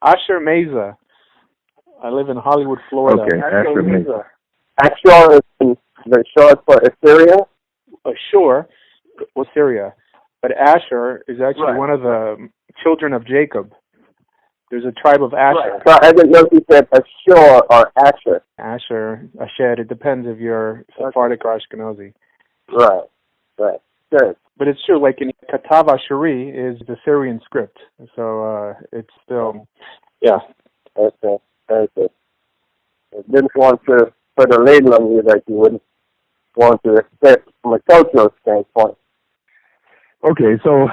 Asher Meza. I live in Hollywood, Florida. Okay, Asher Meza. Asher is the short for Assyria? Ashur was Syria. But Asher is actually one of the children of Jacob. There's a tribe of Asher. Right. So I didn't know if you said Ashur or Asher. Asher, it depends if you're Sephardic or Ashkenazi. Right. Good. But it's true, like in Katav Ashuri is the Syrian script. So it's still, yeah. Okay. Very good. I didn't want to put a label on you that you wouldn't want to expect from a cultural standpoint. Okay, so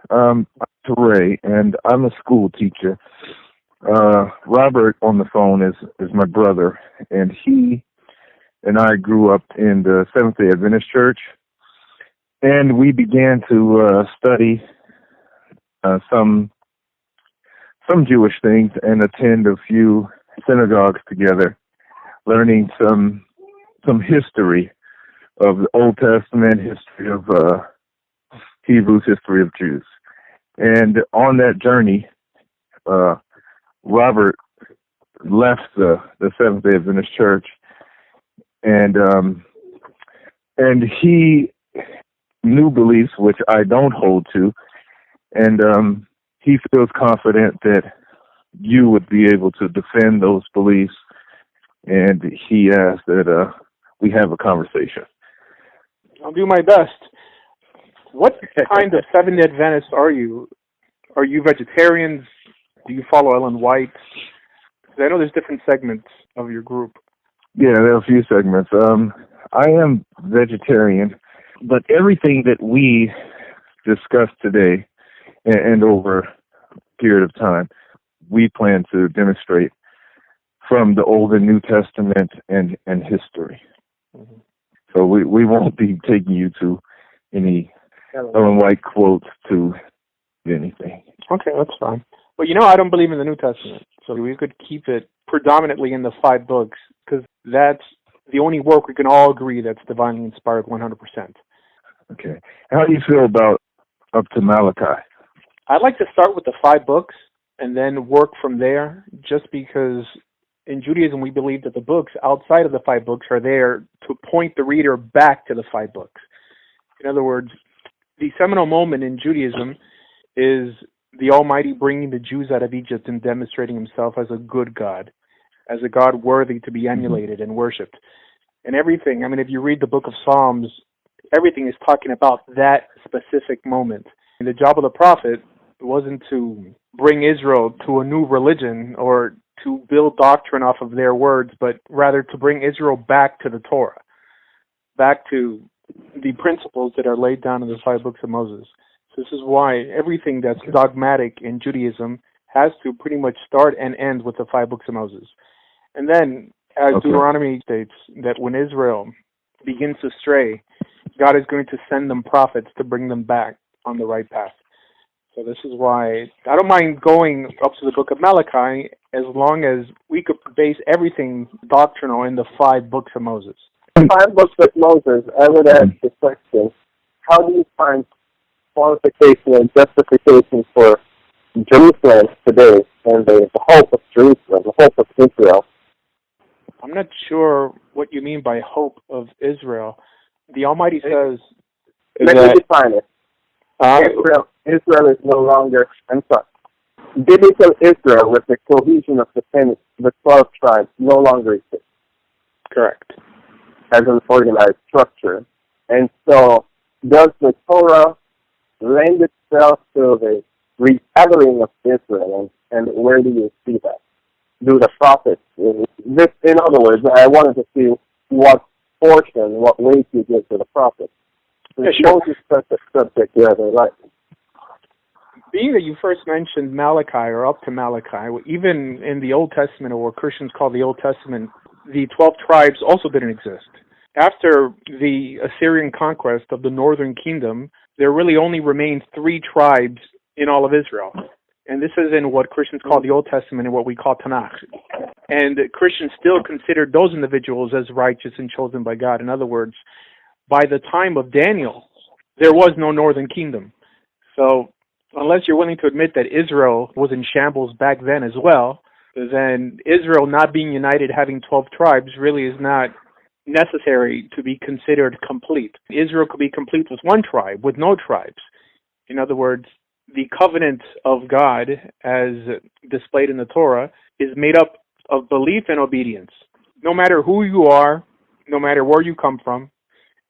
I'm Ray, and I'm a school teacher. Robert on the phone is my brother, and he and I grew up in the Seventh-day Adventist Church, and we began to study some Jewish things and attend a few synagogues together, learning some history of the Old Testament, history of Hebrews, history of Jews. And on that journey, Robert left the Seventh-day Adventist Church, and he knew beliefs which I don't hold to, and he feels confident that you would be able to defend those beliefs, and he asked that we have a conversation. I'll do my best. What kind of Seventh-day Adventists are you? Are you vegetarians? Do you follow Ellen White? Because I know there's different segments of your group. Yeah, there are a few segments. I am vegetarian, but everything that we discussed today and over a period of time, we plan to demonstrate from the Old and New Testament and history. Mm-hmm. So we won't be taking you to any Ellen White quotes to anything. Okay, that's fine. But I don't believe in the New Testament, so we could keep it predominantly in the 5 books, because that's the only work we can all agree that's divinely inspired 100%. Okay. How do you feel about up to Malachi? I'd like to start with the 5 books and then work from there, just because in Judaism we believe that the books outside of the 5 books are there to point the reader back to the 5 books. In other words, the seminal moment in Judaism is the Almighty bringing the Jews out of Egypt and demonstrating himself as a good God, as a God worthy to be emulated and worshipped. And everything, if you read the book of Psalms, everything is talking about that specific moment. And the job of the prophet wasn't to bring Israel to a new religion or to build doctrine off of their words, but rather to bring Israel back to the Torah, back to the principles that are laid down in the 5 books of Moses. So this is why everything that's dogmatic in Judaism has to pretty much start and end with the 5 books of Moses. And then, as Deuteronomy states, that when Israel begins to stray, God is going to send them prophets to bring them back on the right path. So this is why I don't mind going up to the book of Malachi as long as we could base everything doctrinal in the 5 books of Moses. 5 books of Moses, I would ask the question, how do you find qualification and justification for Jerusalem today and the hope of Jerusalem, the hope of Israel? I'm not sure what you mean by hope of Israel. The Almighty says... Let me define it. Israel is no longer... Biblical Israel with the cohesion of the 12 tribes no longer exists. Correct. As an organized structure. And so, does the Torah lend itself to the regathering of Israel, and where do you see that? Do the prophets? In other words, I wanted to see what portion, what weight you give to the prophets. Moses such a subject here, right? Being that you first mentioned Malachi or up to Malachi, even in the Old Testament, or what Christians call the Old Testament, the 12 tribes also didn't exist. After the Assyrian conquest of the northern kingdom, there really only remained 3 tribes in all of Israel. And this is in what Christians call the Old Testament and what we call Tanakh. And Christians still considered those individuals as righteous and chosen by God. In other words, by the time of Daniel, there was no northern kingdom. So unless you're willing to admit that Israel was in shambles back then as well, then Israel not being united, having 12 tribes, really is not necessary to be considered complete. Israel could be complete with one tribe, with no tribes. In other words, the covenant of God, as displayed in the Torah, is made up of belief and obedience. No matter who you are, no matter where you come from,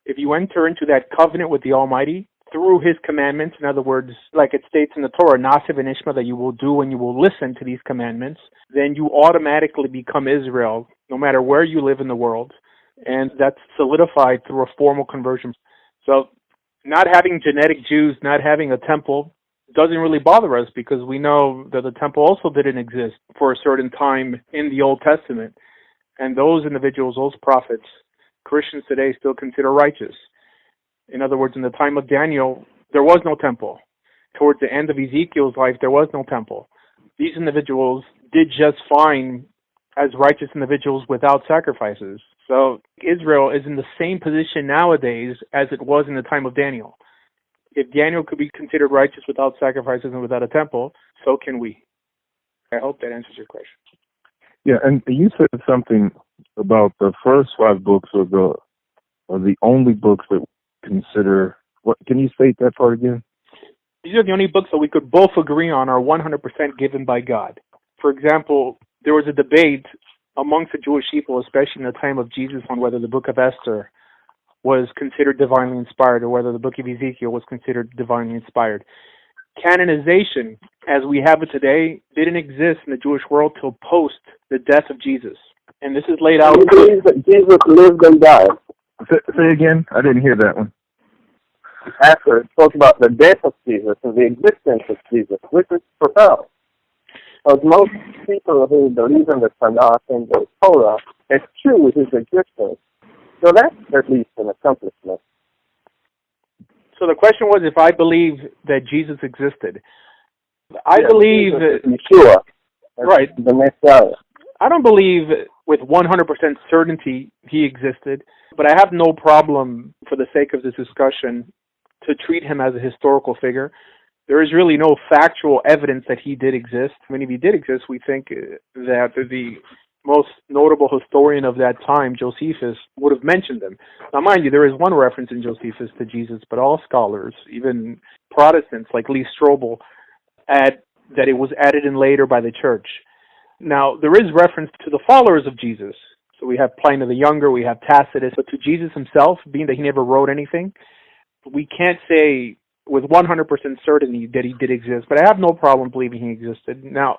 if you enter into that covenant with the Almighty through His commandments, in other words, like it states in the Torah, Nasiv and Ishma, that you will do and you will listen to these commandments, then you automatically become Israel, no matter where you live in the world, and that's solidified through a formal conversion. So, not having genetic Jews, not having a temple, doesn't really bother us because we know that the temple also didn't exist for a certain time in the Old Testament. And those individuals, those prophets, Christians today still consider righteous. In other words, in the time of Daniel, there was no temple. Towards the end of Ezekiel's life, there was no temple. These individuals did just fine as righteous individuals without sacrifices. So Israel is in the same position nowadays as it was in the time of Daniel. If Daniel could be considered righteous without sacrifices and without a temple, so can we. I hope that answers your question. Yeah, and you said something about the first 5 books are the only books that we consider. What can you state that part again? These are the only books that we could both agree on are 100% given by God. For example, there was a debate amongst the Jewish people, especially in the time of Jesus, on whether the book of Esther was considered divinely inspired or whether the book of Ezekiel was considered divinely inspired. Canonization, as we have it today, didn't exist in the Jewish world till post the death of Jesus. And this is laid out. You believe that Jesus lived and died? Say again? I didn't hear that one. After it spoke about the death of Jesus and the existence of Jesus, which is profound. Because most people who believe in the Tanakh and the Torah, it's true his existence. So that's at least an accomplishment. So the question was if I believe that Jesus existed. I believe Yeshua, right. The Messiah. I don't believe with 100% certainty he existed, but I have no problem, for the sake of this discussion, to treat him as a historical figure. There is really no factual evidence that he did exist. I mean, if he did exist, we think that the most notable historian of that time, Josephus, would have mentioned him. Now, mind you, there is one reference in Josephus to Jesus, but all scholars, even Protestants like Lee Strobel, add that it was added in later by the church. Now, there is reference to the followers of Jesus. So we have Pliny the Younger, we have Tacitus, but to Jesus himself, being that he never wrote anything, we can't say with 100% certainty that he did exist, but I have no problem believing he existed. Now,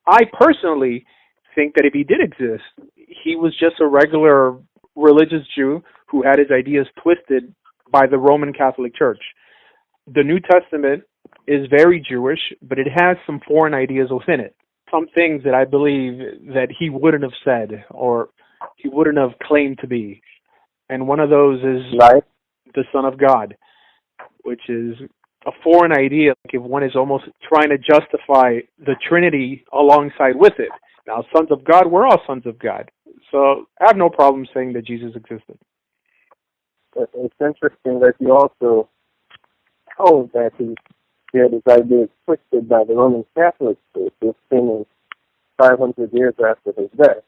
I personally think that if he did exist, he was just a regular religious Jew who had his ideas twisted by the Roman Catholic Church. The New Testament is very Jewish, but it has some foreign ideas within it. Some things that I believe that he wouldn't have said or he wouldn't have claimed to be. And one of those is the Son of God, which is a foreign idea. Like if one is almost trying to justify the Trinity alongside with it. Now, sons of God, we're all sons of God. So I have no problem saying that Jesus existed. It's interesting that you also told that he had his ideas twisted by the Roman Catholic Church, this thing 500 years after his death.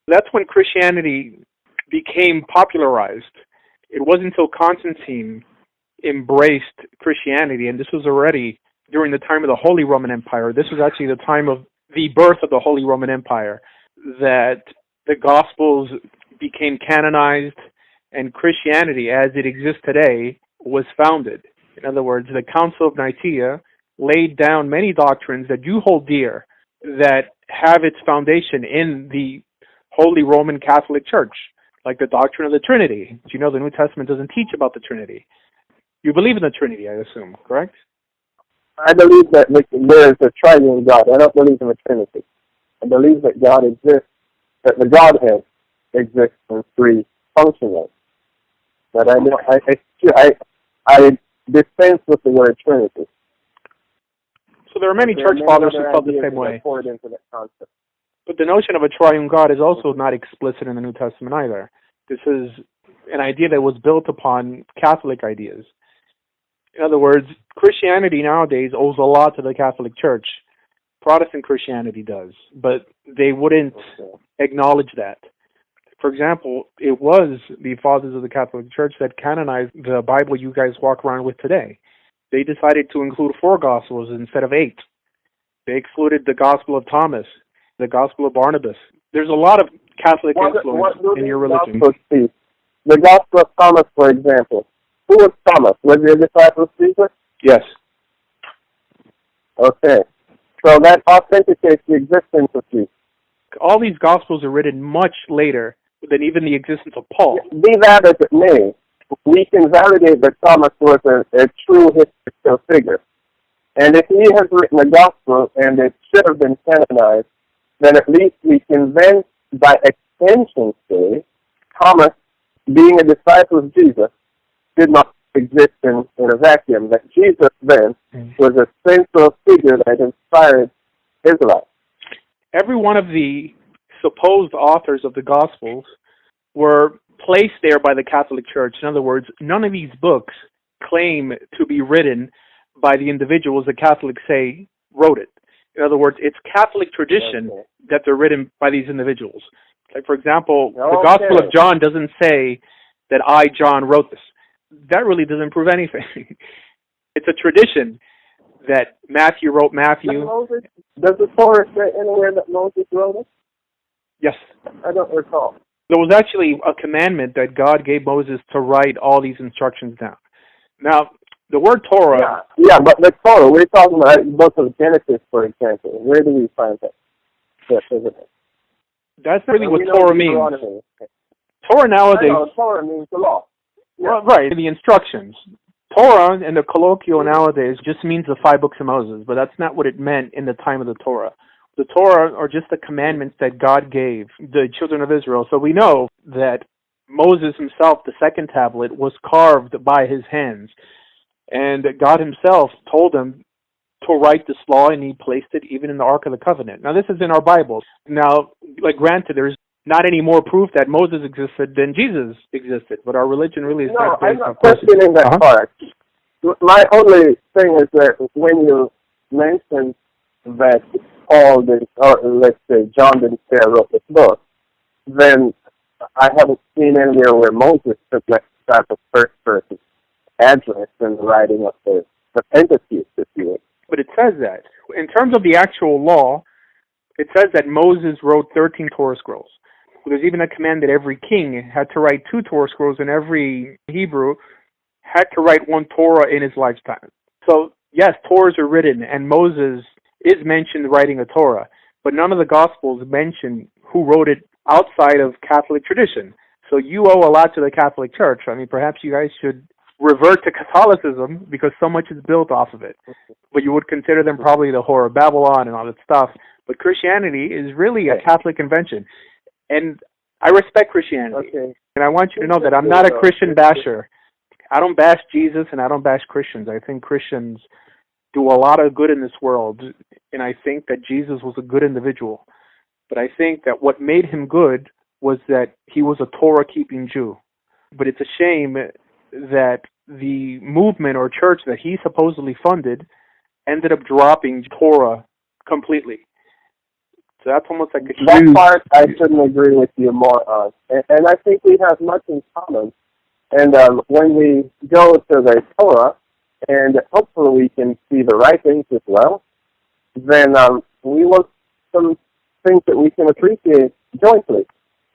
That's when Christianity became popularized. It wasn't until Constantine embraced Christianity, and this was already during the time of the Holy Roman Empire. This was actually the time of the birth of the Holy Roman Empire, that the Gospels became canonized and Christianity, as it exists today, was founded. In other words, the Council of Nicaea laid down many doctrines that you hold dear that have its foundation in the Holy Roman Catholic Church, like the doctrine of the Trinity. You know, the New Testament doesn't teach about the Trinity. You believe in the Trinity, I assume, correct? I believe that there is a triune God. I don't believe in the Trinity. I believe that God exists, that the Godhead exists in 3 functions. But I dispense with the word Trinity. So there are many church fathers who felt the same way. But the notion of a triune God is also not explicit in the New Testament either. This is an idea that was built upon Catholic ideas. In other words, Christianity nowadays owes a lot to the Catholic Church. Protestant Christianity does, but they wouldn't acknowledge that. For example, it was the fathers of the Catholic Church that canonized the Bible you guys walk around with today. They decided to include 4 Gospels instead of 8. They excluded the Gospel of Thomas, the Gospel of Barnabas. There's a lot of Catholic influence in your religion. The Gospel of Thomas, for example. Who was Thomas? Was he a disciple of Jesus? Yes. Okay. So that authenticates the existence of Jesus. All these Gospels are written much later than even the existence of Paul. Be that as it may, we can validate that Thomas was a true historical figure. And if he has written a Gospel and it should have been canonized, then at least we can then, by extension, say Thomas, being a disciple of Jesus, did not exist in a vacuum. That Jesus then was a central figure that inspired his life. Every one of the supposed authors of the Gospels were placed there by the Catholic Church. In other words, none of these books claim to be written by the individuals the Catholics say wrote it. In other words, it's Catholic tradition that they're written by these individuals. Like, for example, the Gospel of John doesn't say that I, John, wrote this. That really doesn't prove anything. It's a tradition that Matthew wrote Matthew. Does the Torah say anywhere that Moses wrote it? Yes. I don't recall. There was actually a commandment that God gave Moses to write all these instructions down. Now, the word Torah... Yeah, but the Torah, we're talking about the book of Genesis, for example. Where do we find that? That's really what Torah means. Torah nowadays... Torah means the law. Yeah. Well, right, the instructions. Torah, in the colloquial nowadays, just means the 5 books of Moses, but that's not what it meant in the time of the Torah. The Torah are just the commandments that God gave the children of Israel. So we know that Moses himself, the second tablet, was carved by his hands. And God himself told him to write this law, and he placed it even in the Ark of the Covenant. Now, this is in our Bible. Now, granted, there's not any more proof that Moses existed than Jesus existed, but our religion really is not based on... I'm not questioning that part. My only thing is that when you mention that Paul did, or let's say John didn't say I wrote this book, then I haven't seen anywhere where Moses took that type of first-person address in the writing of the Pentateuch, if you will. But it says that. In terms of the actual law, it says that Moses wrote 13 Torah scrolls. There's even a command that every king had to write 2 Torah scrolls, and every Hebrew had to write 1 Torah in his lifetime. So, yes, Torahs are written, and Moses is mentioned writing a Torah, but none of the Gospels mention who wrote it outside of Catholic tradition. So you owe a lot to the Catholic Church. I mean, perhaps you guys should revert to Catholicism because so much is built off of it. But you would consider them probably the Whore of Babylon and all that stuff. But Christianity is really a Catholic invention. And I respect Christianity. Okay. And I want you to know that I'm not a Christian basher. I don't bash Jesus and I don't bash Christians. I think Christians do a lot of good in this world. And I think that Jesus was a good individual. But I think that what made him good was that he was a Torah-keeping Jew. But it's a shame that the movement or church that he supposedly funded ended up dropping Torah completely. So that's almost like a huge... That part I couldn't agree with you more on. And I think we have much in common. And when we go to the Torah, and hopefully we can see the right things as well, then we will some things that we can appreciate jointly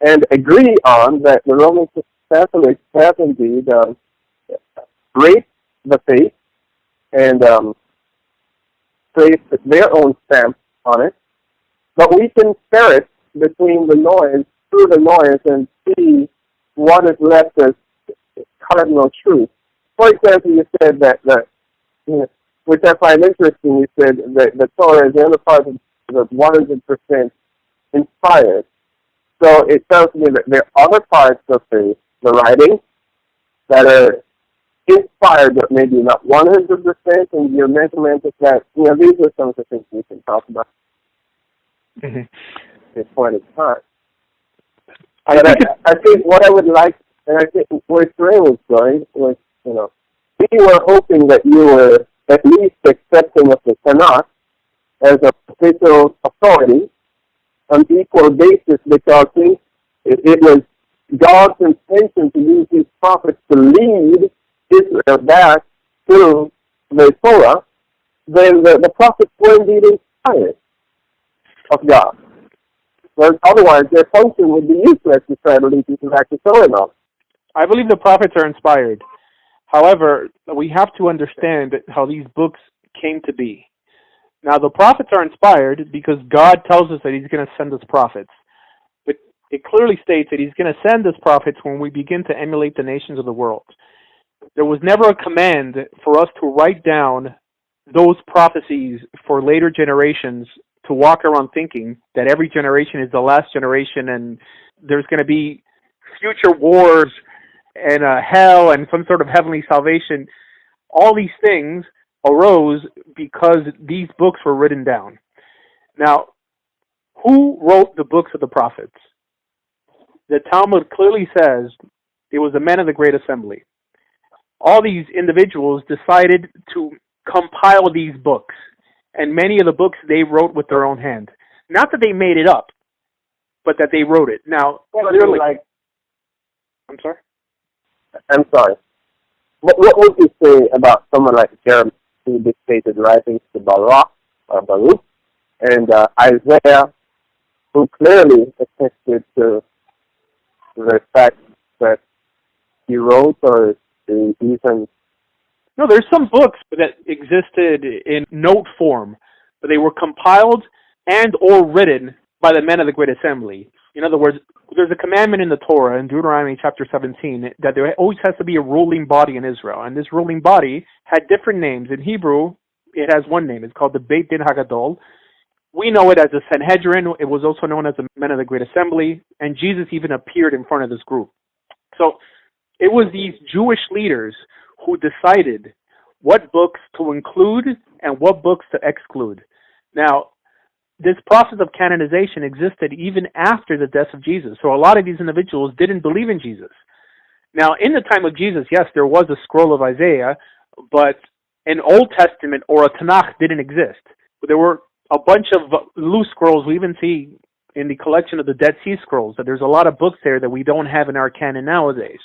and agree on that the Roman Catholics have indeed raised the faith and placed their own stamp on it. But we can ferret between the noise, through the noise, and see what is left as cardinal truth. For example, you said that, which I find interesting, you said that the Torah is the only part that's 100% inspired. So it tells me that there are other parts of the writing that are inspired, but maybe not 100%, and your measurement is that, these are some of the things we can talk about. Mm-hmm. At this point in time. I think what I would like, and I think where Trey was going was, we were hoping that you were at least accepting of the Tanakh as a official authority on equal basis, because it was God's intention to use these prophets to lead Israel back to the Torah. Then the prophets were indeed inspired of God. But otherwise, their function would be useless to try to lead people back to Torah now. I believe the prophets are inspired. However, we have to understand how these books came to be. Now, the prophets are inspired because God tells us that he's going to send us prophets. But it clearly states that he's going to send us prophets when we begin to emulate the nations of the world. There was never a command for us to write down those prophecies for later generations to walk around thinking that every generation is the last generation and there's going to be future wars and hell and some sort of heavenly salvation. All these things arose because these books were written down. Now, who wrote the books of the prophets? The Talmud clearly says it was the men of the Great Assembly. All these individuals decided to compile these books, and many of the books they wrote with their own hand. Not that they made it up, but that they wrote it. Now, clearly, I'm sorry? I'm sorry. What would you say about someone like Jeremiah, who dictated writings to Baruch, and Isaiah, who clearly attested to the fact that he wrote or even... No, there's some books that existed in note form, but they were compiled and or written by the men of the Great Assembly. In other words, there's a commandment in the Torah, in Deuteronomy chapter 17, that there always has to be a ruling body in Israel. And this ruling body had different names. In Hebrew, it has one name. It's called the Beit Din HaGadol. We know it as the Sanhedrin. It was also known as the Men of the Great Assembly. And Jesus even appeared in front of this group. So it was these Jewish leaders who decided what books to include and what books to exclude. Now, this process of canonization existed even after the death of Jesus. So a lot of these individuals didn't believe in Jesus. Now, in the time of Jesus, yes, there was a scroll of Isaiah, but an Old Testament or a Tanakh didn't exist. There were a bunch of loose scrolls. We even see in the collection of the Dead Sea Scrolls that there's a lot of books there that we don't have in our canon nowadays.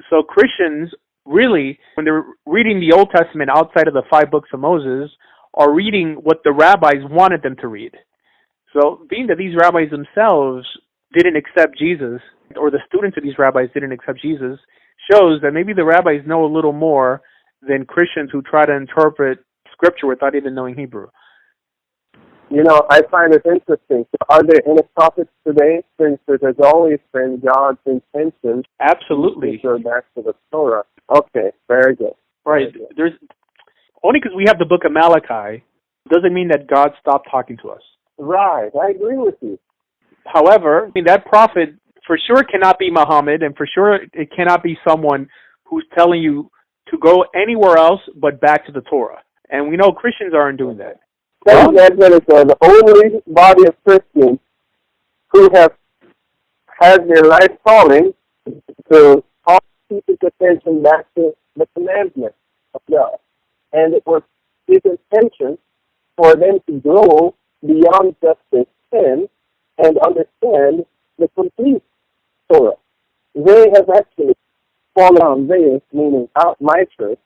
So Christians, really, when they're reading the Old Testament outside of the 5 books of Moses, are reading what the rabbis wanted them to read. So being that these rabbis themselves didn't accept Jesus, or the students of these rabbis didn't accept Jesus, shows that maybe the rabbis know a little more than Christians who try to interpret Scripture without even knowing Hebrew. You know, I find it interesting. So are there any prophets today, since it has always been God's intention? Absolutely. To go back to the Torah. Okay, very good. Right. Very good. There's only because we have the book of Malachi doesn't mean that God stopped talking to us. Right, I agree with you. However, I mean, that prophet for sure cannot be Muhammad, and for sure it cannot be someone who's telling you to go anywhere else but back to the Torah. And we know Christians aren't doing that. Seventh Adventists are the only body of Christians who have had their life calling to call people's attention back to the commandments of God. And it was his intention for them to grow beyond just their sin and understand the complete Torah. They have actually fallen on theirs, meaning my church,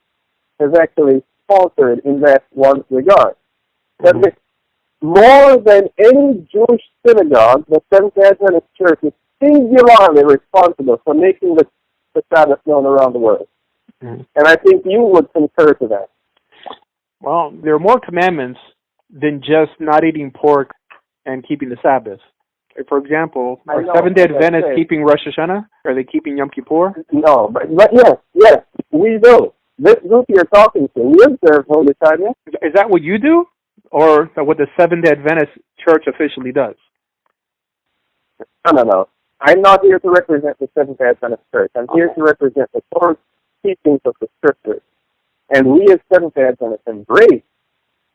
has actually faltered in that one regard. But more than any Jewish synagogue, the Seventh Adventist Church is singularly responsible for making the Sabbath known around the world. And I think you would concur to that. Well, there are more commandments than just not eating pork and keeping the Sabbath. For example, are Seventh-day Adventists keeping Rosh Hashanah? Are they keeping Yom Kippur? No, but yes, we do. This group you're talking to, we observe Holy Sabbath. Is that what you do? Or what the Seventh-day Adventist Church officially does? No. I'm not here to represent the Seventh-day Adventist Church. I'm here to represent the core teachings of the Scriptures. And we as Seventh-day Adventists embrace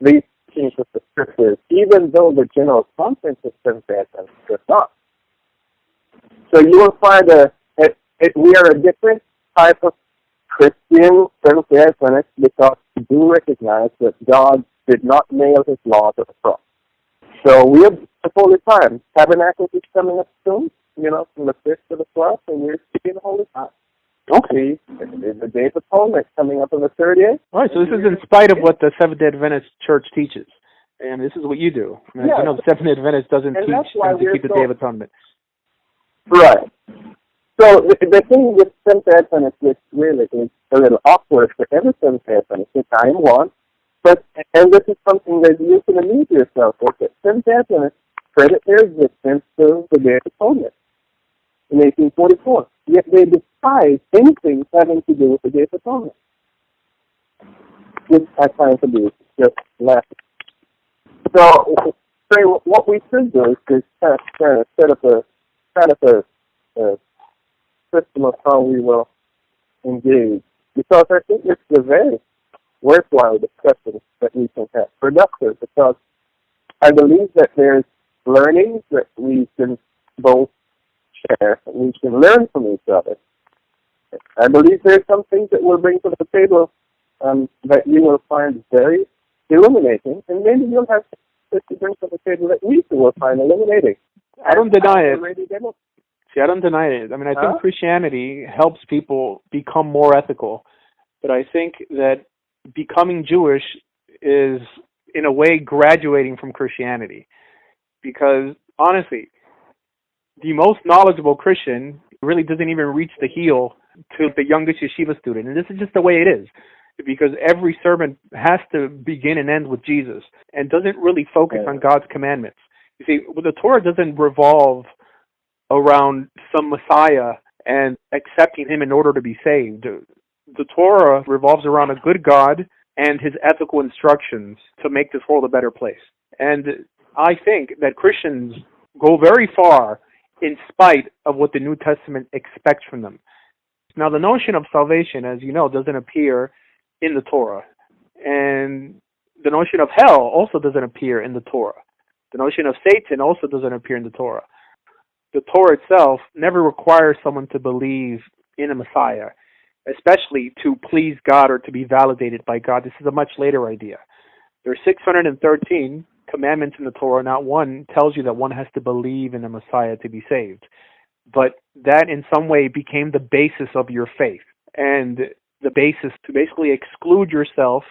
these teachings of the Scriptures, even though the general conference of Seventh-day Adventists does not. So you will find we are a different type of Christian Seventh-day Adventists, because we do recognize that God did not nail his law to the cross. So we have the Holy Time. Tabernacles is coming up soon, from the 5th to the 12th, and we're keeping the Holy Time. Okay. The Day of Atonement coming up on the 30th. All right, so this is in spite of what the Seventh-day Adventist Church teaches. And this is what you do. I mean, Yeah. the Seventh-day Adventist doesn't teach to keep the Day of Atonement. Right. So the thing with Seventh-day Adventists, which really is a little awkward for every Seventh-day Adventist, which I am one, and this is something that you can amuse yourself with, that Seventh-day Adventists credit their existence to the Day of Atonement in 1844. Yet they despise anything having to do with the Day of Atonement, which I find to be just laughing. So what we should do is just kind of set up a system of how we will engage, because I think it's a very worthwhile discussion that we can have, productive, because I believe that there's learnings that we can both share, and we can learn from each other. I believe there's some things that we'll bring to the table that you will find very illuminating, and maybe you'll have things to bring to the table that we will find illuminating. I don't deny it. See, I don't deny it. I mean, I think Christianity helps people become more ethical, but I think that becoming Jewish is, in a way, graduating from Christianity. Because, honestly, the most knowledgeable Christian really doesn't even reach the heel to the youngest yeshiva student. And this is just the way it is. Because every sermon has to begin and end with Jesus and doesn't really focus on God's commandments. You see, the Torah doesn't revolve around some Messiah and accepting him in order to be saved. The Torah revolves around a good God and his ethical instructions to make this world a better place. And I think that Christians go very far in spite of what the New Testament expects from them. Now, the notion of salvation, as you know, doesn't appear in the Torah. And the notion of hell also doesn't appear in the Torah. The notion of Satan also doesn't appear in the Torah. The Torah itself never requires someone to believe in a Messiah, especially to please God or to be validated by God. This is a much later idea. There are 613 commandments in the Torah. Not one tells you that one has to believe in a Messiah to be saved. But that in some way became the basis of your faith and the basis to basically exclude yourself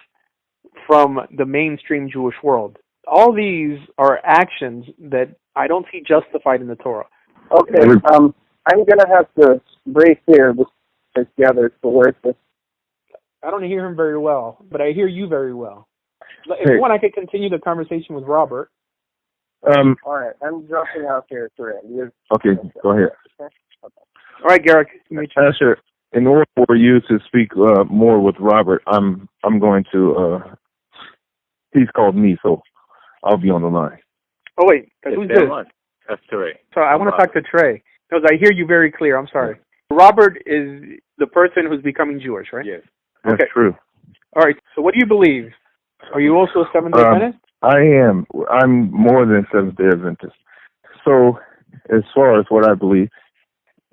from the mainstream Jewish world. All these are actions that I don't see justified in the Torah. Okay, I'm going to have to break here together for work. I don't hear him very well, but I hear you very well. If you want, I could continue the conversation with Robert. All right, I'm dropping out here, Turan. Okay, go ahead. All right, Garrick. Asher, in order for you to speak more with Robert, I'm going to. He's called me, so I'll be on the line. Oh wait, who's this? That's Trey. Sorry, I want to talk to Trey because I hear you very clear. I'm sorry. Robert is the person who's becoming Jewish, right? Yes. That's true. All right. So, what do you believe? Are you also a Seventh-day Adventist? I am. I'm more than Seventh-day Adventist. So, as far as what I believe,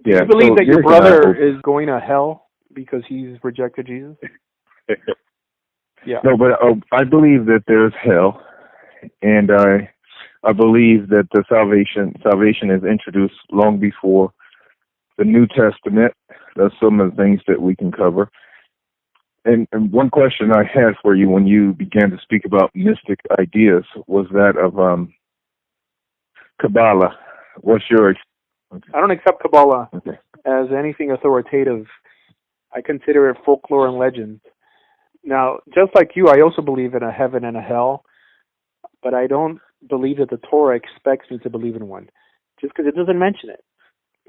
yeah. Do you believe that your brother is going to hell because he's rejected Jesus? Yeah. No, but I believe that there's hell, and I believe that the salvation is introduced long before the New Testament. That's some of the things that we can cover. And one question I had for you when you began to speak about mystic ideas was that of Kabbalah. What's your... I don't accept Kabbalah as anything authoritative. I consider it folklore and legend. Now, just like you, I also believe in a heaven and a hell, but I don't believe that the Torah expects me to believe in one, just because it doesn't mention it.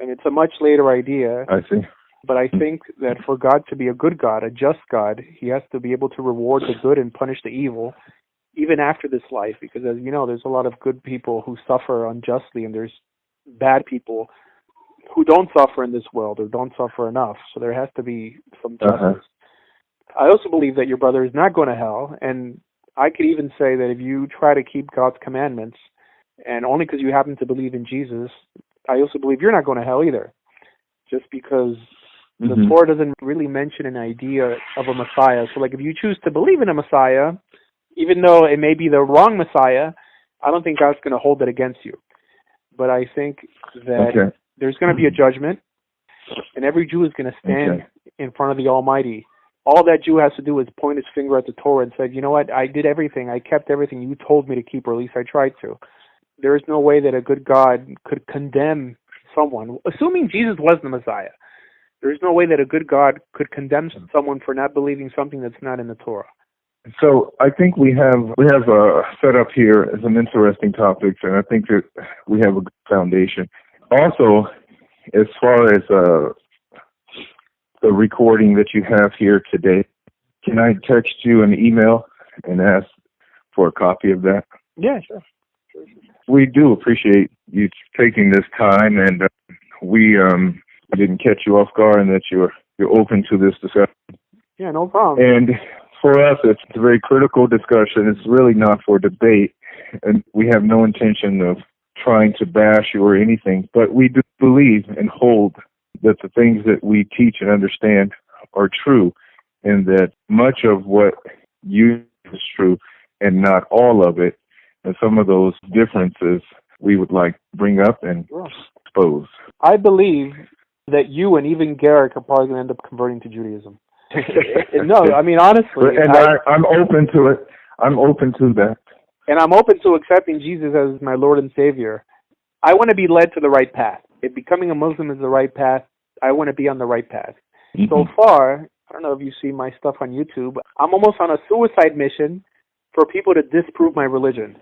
And it's a much later idea. I see. But I think that for God to be a good God, a just God, he has to be able to reward the good and punish the evil, even after this life, because as you know, there's a lot of good people who suffer unjustly, and there's bad people who don't suffer in this world or don't suffer enough. So there has to be some justice. I also believe that your brother is not going to hell, and I could even say that if you try to keep God's commandments, and only because you happen to believe in Jesus, I also believe you're not going to hell either, just because The Torah doesn't really mention an idea of a Messiah. So, like, if you choose to believe in a Messiah, even though it may be the wrong Messiah, I don't think God's going to hold it against you. But I think that there's going to be a judgment, and every Jew is going to stand in front of the Almighty. All that Jew has to do is point his finger at the Torah and say, you know what, I did everything. I kept everything you told me to keep, or at least I tried to. There is no way that a good God could condemn someone, assuming Jesus was the Messiah. There is no way that a good God could condemn someone for not believing something that's not in the Torah. So I think we have set up here as an interesting topic, and I think that we have a good foundation. Also, as far as the recording that you have here today, can I text you an email and ask for a copy of that? Yeah, sure. We do appreciate you taking this time, and we didn't catch you off guard, and that you're open to this discussion. Yeah, no problem. And for us, it's a very critical discussion. It's really not for debate, and we have no intention of trying to bash you or anything, but we do believe and hold that the things that we teach and understand are true, and that much of what you is true and not all of it, and some of those differences we would like to bring up and expose. I believe that you and even Garrick are probably going to end up converting to Judaism. No, I mean, honestly. And I'm open to it. I'm open to that. And I'm open to accepting Jesus as my Lord and Savior. I want to be led to the right path. If becoming a Muslim is the right path, I want to be on the right path. So far, I don't know if you see my stuff on YouTube, I'm almost on a suicide mission for people to disprove my religion,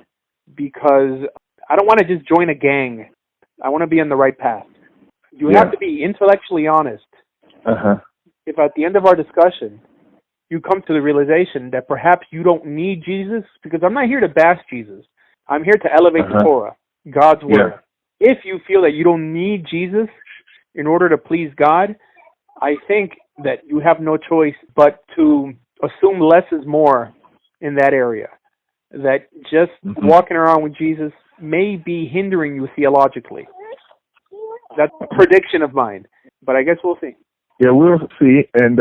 because I don't want to just join a gang. I want to be on the right path. You have to be intellectually honest. If at the end of our discussion, you come to the realization that perhaps you don't need Jesus, because I'm not here to bash Jesus. I'm here to elevate the Torah, God's Word. If you feel that you don't need Jesus in order to please God, I think that you have no choice but to assume less is more in that area. That just walking around with Jesus may be hindering you theologically. That's a prediction of mine, but I guess we'll see. Yeah, we'll see, and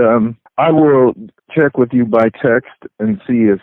I will check with you by text and see if